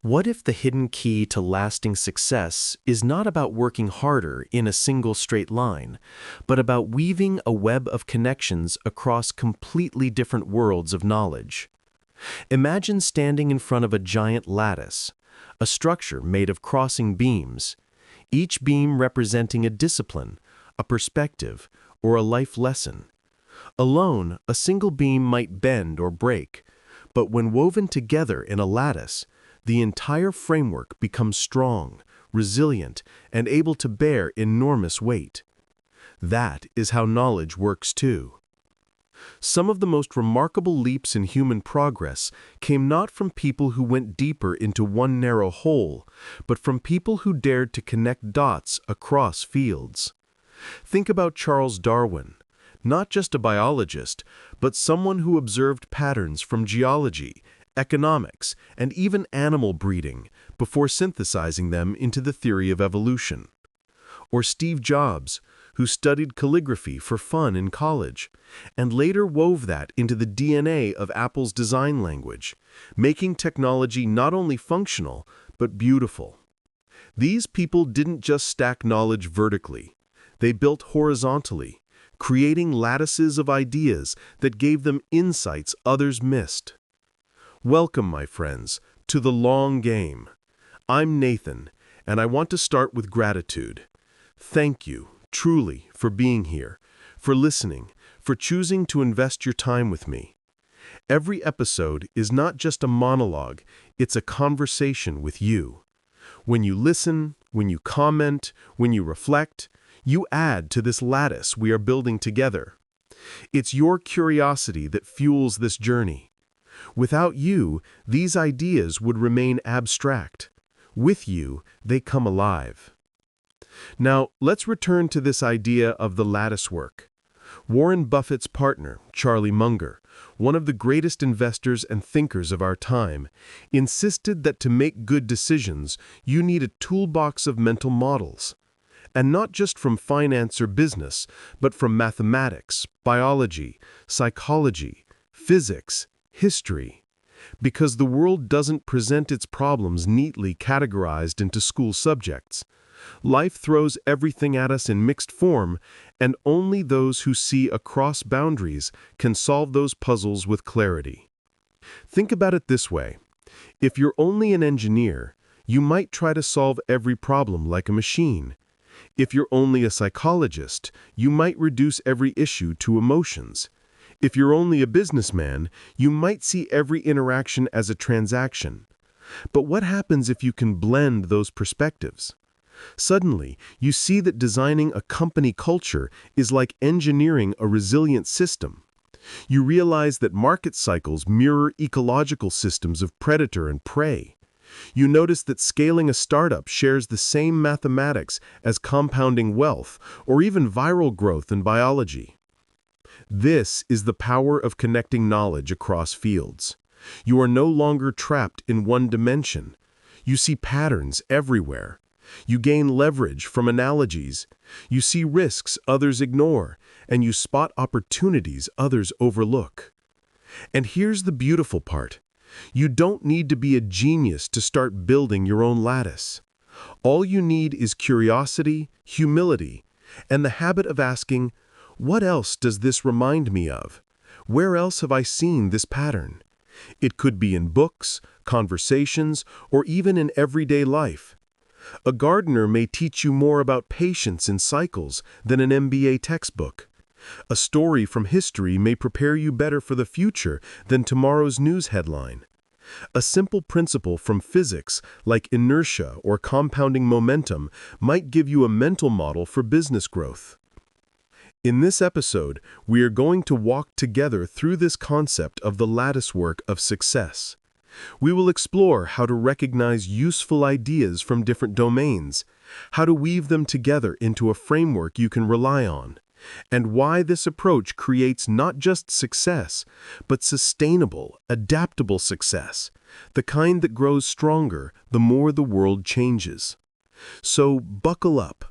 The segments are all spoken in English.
What if the hidden key to lasting success is not about working harder in a single straight line, but about weaving a web of connections across completely different worlds of knowledge? Imagine standing in front of a giant lattice, a structure made of crossing beams, each beam representing a discipline, a perspective, or a life lesson. Alone, a single beam might bend or break, but when woven together in a lattice, the entire framework becomes strong, resilient, and able to bear enormous weight. That is how knowledge works too. Some of the most remarkable leaps in human progress came not from people who went deeper into one narrow hole, but from people who dared to connect dots across fields. Think about Charles Darwin, not just a biologist, but someone who observed patterns from geology, economics, and even animal breeding before synthesizing them into the theory of evolution. Or Steve Jobs, who studied calligraphy for fun in college, and later wove that into the DNA of Apple's design language, making technology not only functional, but beautiful. These people didn't just stack knowledge vertically. They built horizontally, creating lattices of ideas that gave them insights others missed. Welcome, my friends, to the long game. I'm Nathan, and I want to start with gratitude. Thank you, truly, for being here, for listening, for choosing to invest your time with me. Every episode is not just a monologue, it's a conversation with you. When you listen, when you comment, when you reflect, you add to this lattice we are building together. It's your curiosity that fuels this journey. Without you, these ideas would remain abstract. With you, they come alive. Now, let's return to this idea of the latticework. Warren Buffett's partner, Charlie Munger, one of the greatest investors and thinkers of our time, insisted that to make good decisions, you need a toolbox of mental models. And not just from finance or business, but from mathematics, biology, psychology, physics, history. Because the world doesn't present its problems neatly categorized into school subjects. Life throws everything at us in mixed form, and only those who see across boundaries can solve those puzzles with clarity. Think about it this way. If you're only an engineer, you might try to solve every problem like a machine. If you're only a psychologist, you might reduce every issue to emotions. If you're only a businessman, you might see every interaction as a transaction. But what happens if you can blend those perspectives? Suddenly, you see that designing a company culture is like engineering a resilient system. You realize that market cycles mirror ecological systems of predator and prey. You notice that scaling a startup shares the same mathematics as compounding wealth or even viral growth in biology. This is the power of connecting knowledge across fields. You are no longer trapped in one dimension. You see patterns everywhere. You gain leverage from analogies. You see risks others ignore, and you spot opportunities others overlook. And here's the beautiful part. You don't need to be a genius to start building your own lattice. All you need is curiosity, humility, and the habit of asking, what else does this remind me of? Where else have I seen this pattern? It could be in books, conversations, or even in everyday life. A gardener may teach you more about patience in cycles than an MBA textbook. A story from history may prepare you better for the future than tomorrow's news headline. A simple principle from physics, like inertia or compounding momentum, might give you a mental model for business growth. In this episode, we are going to walk together through this concept of the latticework of success. We will explore how to recognize useful ideas from different domains, how to weave them together into a framework you can rely on, and why this approach creates not just success, but sustainable, adaptable success, the kind that grows stronger the more the world changes. So buckle up,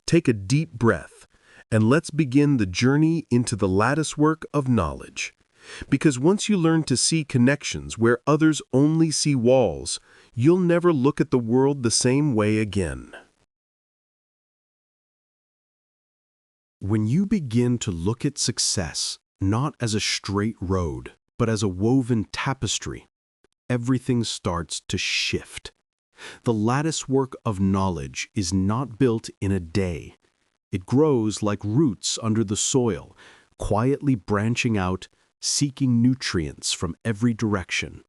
take a deep breath, and let's begin the journey into the latticework of knowledge. Because once you learn to see connections where others only see walls, you'll never look at the world the same way again. When you begin to look at success not as a straight road, but as a woven tapestry, everything starts to shift. The latticework of knowledge is not built in a day. It grows like roots under the soil, quietly branching out, seeking nutrients from every direction.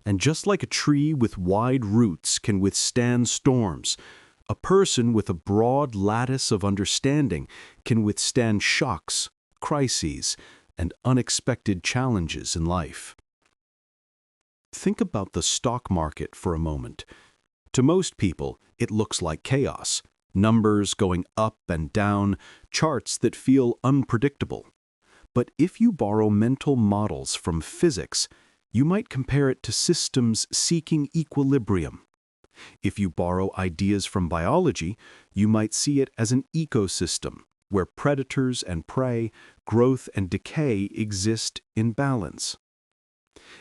And just like a tree with wide roots can withstand storms, a person with a broad lattice of understanding can withstand shocks, crises, and unexpected challenges in life. Think about the stock market for a moment. To most people, it looks like chaos. Numbers going up and down, charts that feel unpredictable. But if you borrow mental models from physics, you might compare it to systems seeking equilibrium. If you borrow ideas from biology, you might see it as an ecosystem where predators and prey, growth and decay exist in balance.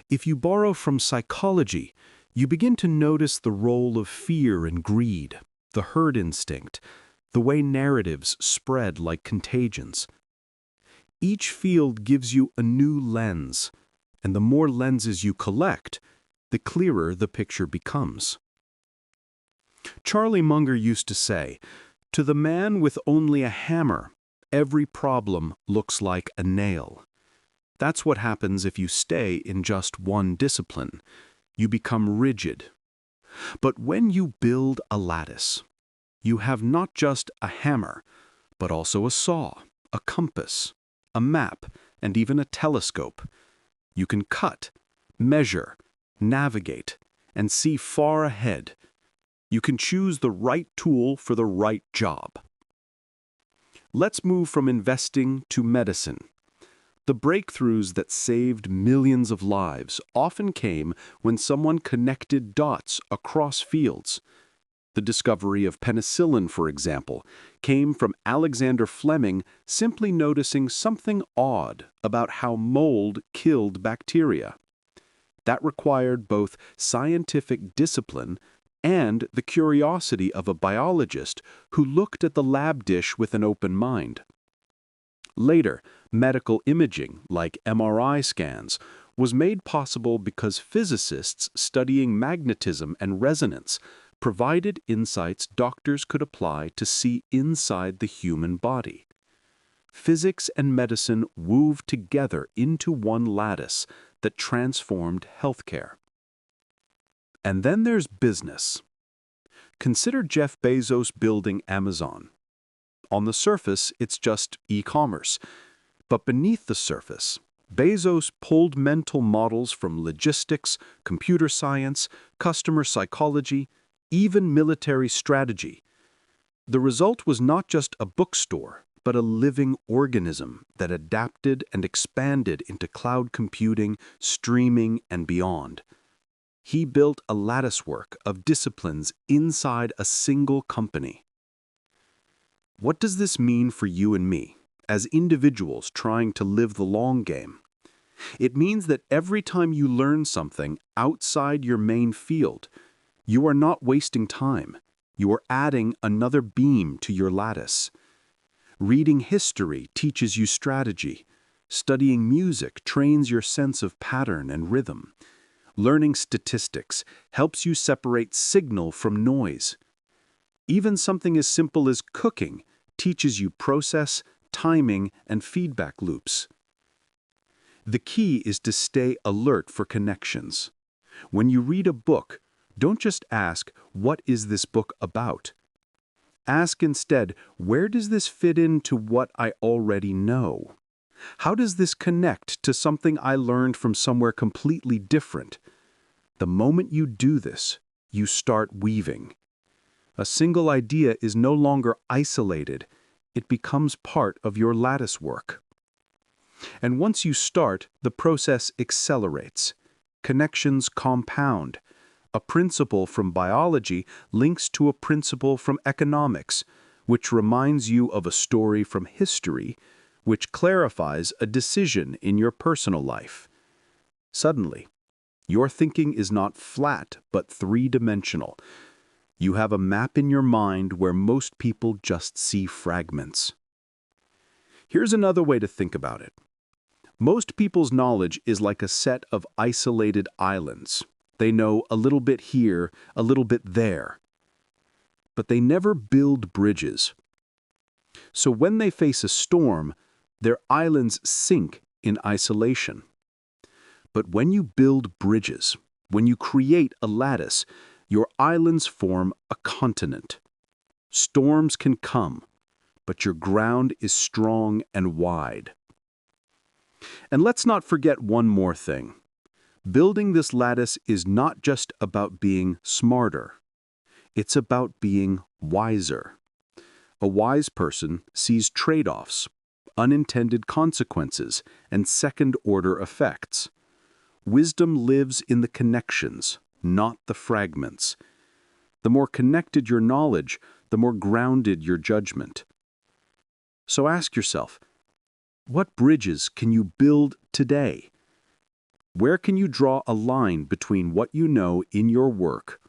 If you borrow from psychology, you begin to notice the role of fear and greed, the herd instinct, the way narratives spread like contagions. Each field gives you a new lens, and the more lenses you collect, the clearer the picture becomes. Charlie Munger used to say, "To the man with only a hammer, every problem looks like a nail." That's what happens if you stay in just one discipline. You become rigid. But when you build a lattice, you have not just a hammer, but also a saw, a compass, a map, and even a telescope. You can cut, measure, navigate, and see far ahead. You can choose the right tool for the right job. Let's move from investing to medicine. The breakthroughs that saved millions of lives often came when someone connected dots across fields. The discovery of penicillin, for example, came from Alexander Fleming simply noticing something odd about how mold killed bacteria. That required both scientific discipline and the curiosity of a biologist who looked at the lab dish with an open mind. Later, medical imaging, like MRI scans, was made possible because physicists studying magnetism and resonance provided insights doctors could apply to see inside the human body. Physics and medicine wove together into one lattice that transformed healthcare. And then there's business. Consider Jeff Bezos building Amazon. On the surface, it's just e-commerce. But beneath the surface, Bezos pulled mental models from logistics, computer science, customer psychology, even military strategy. The result was not just a bookstore, but a living organism that adapted and expanded into cloud computing, streaming, and beyond. He built a latticework of disciplines inside a single company. What does this mean for you and me, as individuals trying to live the long game? It means that every time you learn something outside your main field, you are not wasting time. You are adding another beam to your lattice. Reading history teaches you strategy. Studying music trains your sense of pattern and rhythm. Learning statistics helps you separate signal from noise. Even something as simple as cooking teaches you process, timing, and feedback loops. The key is to stay alert for connections. When you read a book, don't just ask, "What is this book about?" Ask instead, "Where does this fit into what I already know? How does this connect to something I learned from somewhere completely different?" The moment you do this, you start weaving. A single idea is no longer isolated. It becomes part of your lattice work. And once you start, the process accelerates. Connections compound. A principle from biology links to a principle from economics, which reminds you of a story from history, which clarifies a decision in your personal life. Suddenly, your thinking is not flat but three-dimensional. You have a map in your mind where most people just see fragments. Here's another way to think about it. Most people's knowledge is like a set of isolated islands. They know a little bit here, a little bit there. But they never build bridges. So when they face a storm, their islands sink in isolation. But when you build bridges, when you create a lattice, your islands form a continent. Storms can come, but your ground is strong and wide. And let's not forget one more thing. Building this lattice is not just about being smarter. It's about being wiser. A wise person sees trade-offs, unintended consequences, and second-order effects. Wisdom lives in the connections, not the fragments. The more connected your knowledge, the more grounded your judgment. So ask yourself, what bridges can you build today? Where can you draw a line between what you know in your work,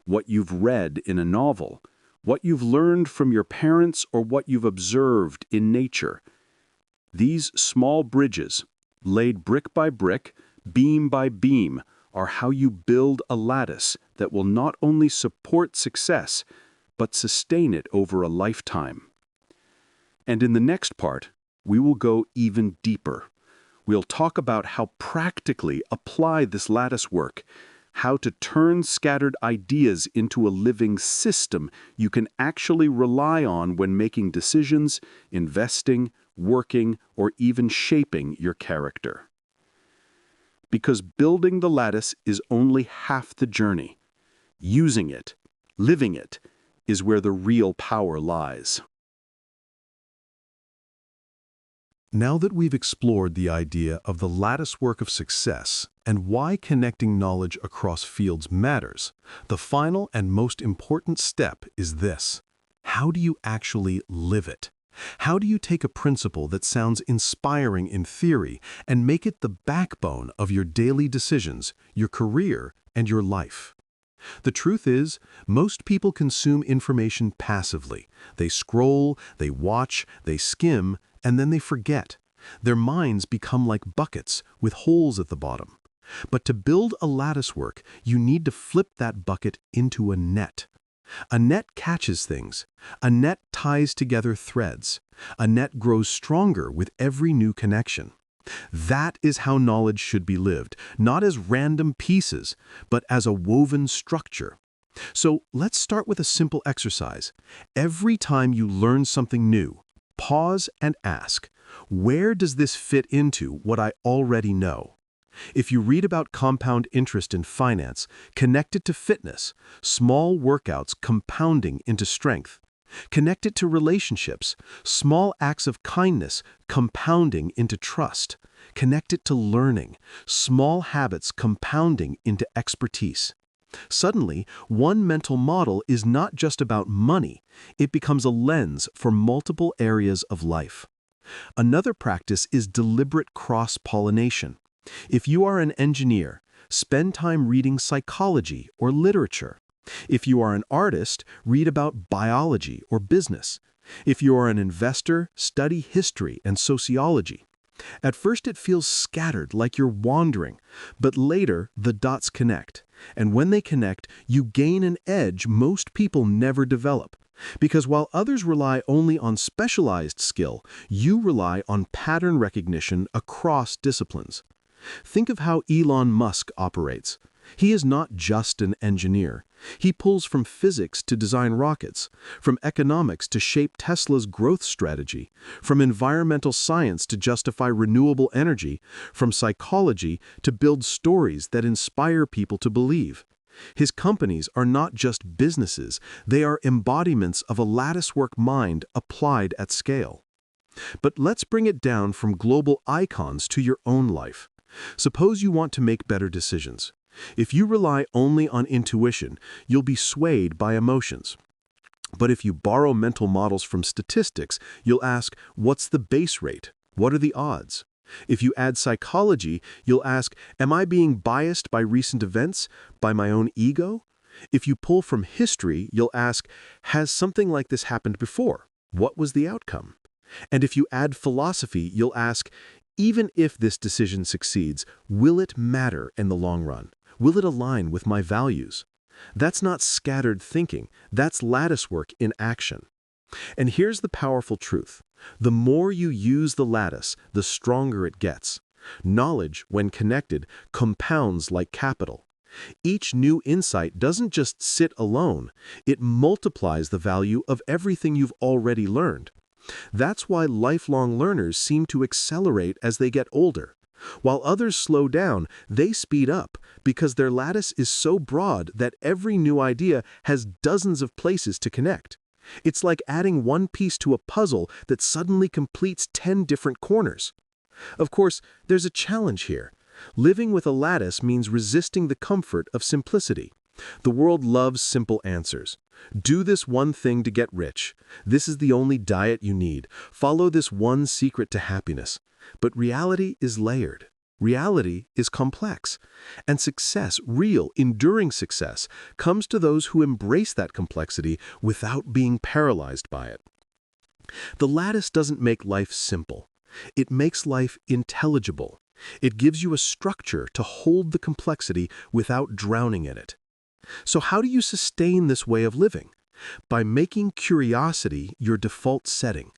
what you've read in a novel, what you've learned from your parents, or what you've observed in nature? These small bridges, laid brick by brick, beam by beam, are how you build a lattice that will not only support success, but sustain it over a lifetime. And in the next part, we will go even deeper. We'll talk about how practically apply this lattice work, how to turn scattered ideas into a living system you can actually rely on when making decisions, investing, working, or even shaping your character. Because building the lattice is only half the journey. Using it, living it, is where the real power lies. Now that we've explored the idea of the lattice work of success and why connecting knowledge across fields matters, the final and most important step is this. How do you actually live it? How do you take a principle that sounds inspiring in theory and make it the backbone of your daily decisions, your career, and your life? The truth is, most people consume information passively. They scroll, they watch, they skim, and then they forget. Their minds become like buckets with holes at the bottom. But to build a lattice work, you need to flip that bucket into a net. A net catches things. A net ties together threads. A net grows stronger with every new connection. That is how knowledge should be lived, not as random pieces, but as a woven structure. So let's start with a simple exercise. Every time you learn something new, pause and ask, where does this fit into what I already know? If you read about compound interest in finance, connect it to fitness, small workouts compounding into strength. Connect it to relationships, small acts of kindness compounding into trust. Connect it to learning, small habits compounding into expertise. Suddenly, one mental model is not just about money, it becomes a lens for multiple areas of life. Another practice is deliberate cross-pollination. If you are an engineer, spend time reading psychology or literature. If you are an artist, read about biology or business. If you are an investor, study history and sociology. At first it feels scattered, like you're wandering, but later the dots connect. And when they connect, you gain an edge most people never develop. Because while others rely only on specialized skill, you rely on pattern recognition across disciplines. Think of how Elon Musk operates. He is not just an engineer. He pulls from physics to design rockets, from economics to shape Tesla's growth strategy, from environmental science to justify renewable energy, from psychology to build stories that inspire people to believe. His companies are not just businesses, they are embodiments of a latticework mind applied at scale. But let's bring it down from global icons to your own life. Suppose you want to make better decisions. If you rely only on intuition, you'll be swayed by emotions. But if you borrow mental models from statistics, you'll ask, what's the base rate? What are the odds? If you add psychology, you'll ask, am I being biased by recent events, by my own ego? If you pull from history, you'll ask, has something like this happened before? What was the outcome? And if you add philosophy, you'll ask, even if this decision succeeds, will it matter in the long run? Will it align with my values? That's not scattered thinking, that's lattice work in action. And here's the powerful truth. The more you use the lattice, the stronger it gets. Knowledge, when connected, compounds like capital. Each new insight doesn't just sit alone, it multiplies the value of everything you've already learned. That's why lifelong learners seem to accelerate as they get older. While others slow down, they speed up because their lattice is so broad that every new idea has dozens of places to connect. It's like adding one piece to a puzzle that suddenly completes 10 different corners. Of course, there's a challenge here. Living with a lattice means resisting the comfort of simplicity. The world loves simple answers. Do this one thing to get rich. This is the only diet you need. Follow this one secret to happiness. But reality is layered. Reality is complex. And success, real, enduring success, comes to those who embrace that complexity without being paralyzed by it. The lattice doesn't make life simple. It makes life intelligible. It gives you a structure to hold the complexity without drowning in it. So how do you sustain this way of living? By making curiosity your default setting.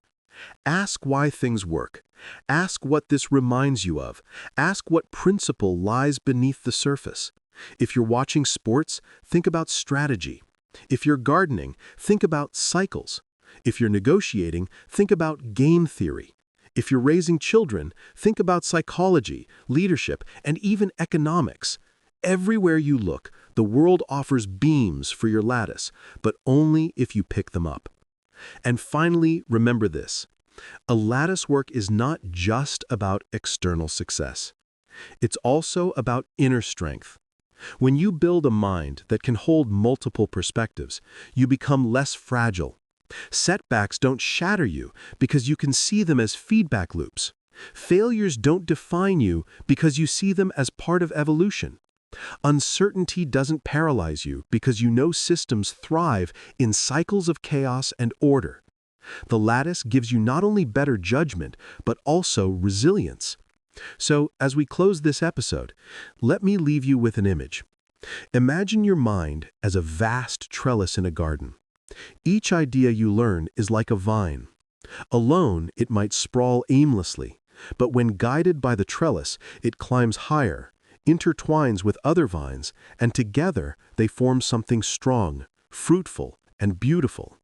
Ask why things work. Ask what this reminds you of. Ask what principle lies beneath the surface. If you're watching sports, think about strategy. If you're gardening, think about cycles. If you're negotiating, think about game theory. If you're raising children, think about psychology, leadership, and even economics. Everywhere you look, the world offers beams for your lattice, but only if you pick them up. And finally, remember this. A lattice work is not just about external success. It's also about inner strength. When you build a mind that can hold multiple perspectives, you become less fragile. Setbacks don't shatter you because you can see them as feedback loops. Failures don't define you because you see them as part of evolution. Uncertainty doesn't paralyze you because you know systems thrive in cycles of chaos and order. The lattice gives you not only better judgment, but also resilience. So, as we close this episode, let me leave you with an image. Imagine your mind as a vast trellis in a garden. Each idea you learn is like a vine. Alone, it might sprawl aimlessly, but when guided by the trellis, it climbs higher, intertwines with other vines, and together they form something strong, fruitful, and beautiful.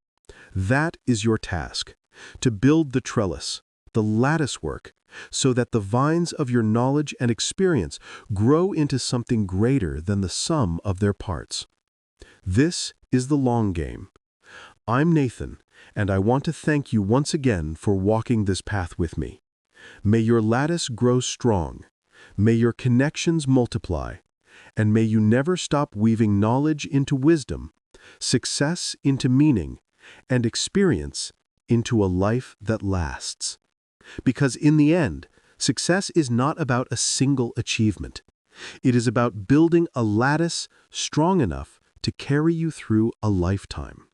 That is your task, to build the trellis, the lattice work, so that the vines of your knowledge and experience grow into something greater than the sum of their parts. This is the long game. I'm Nathan, and I want to thank you once again for walking this path with me. May your lattice grow strong. May your connections multiply, and may you never stop weaving knowledge into wisdom, success into meaning, and experience into a life that lasts. Because in the end, success is not about a single achievement. It is about building a lattice strong enough to carry you through a lifetime.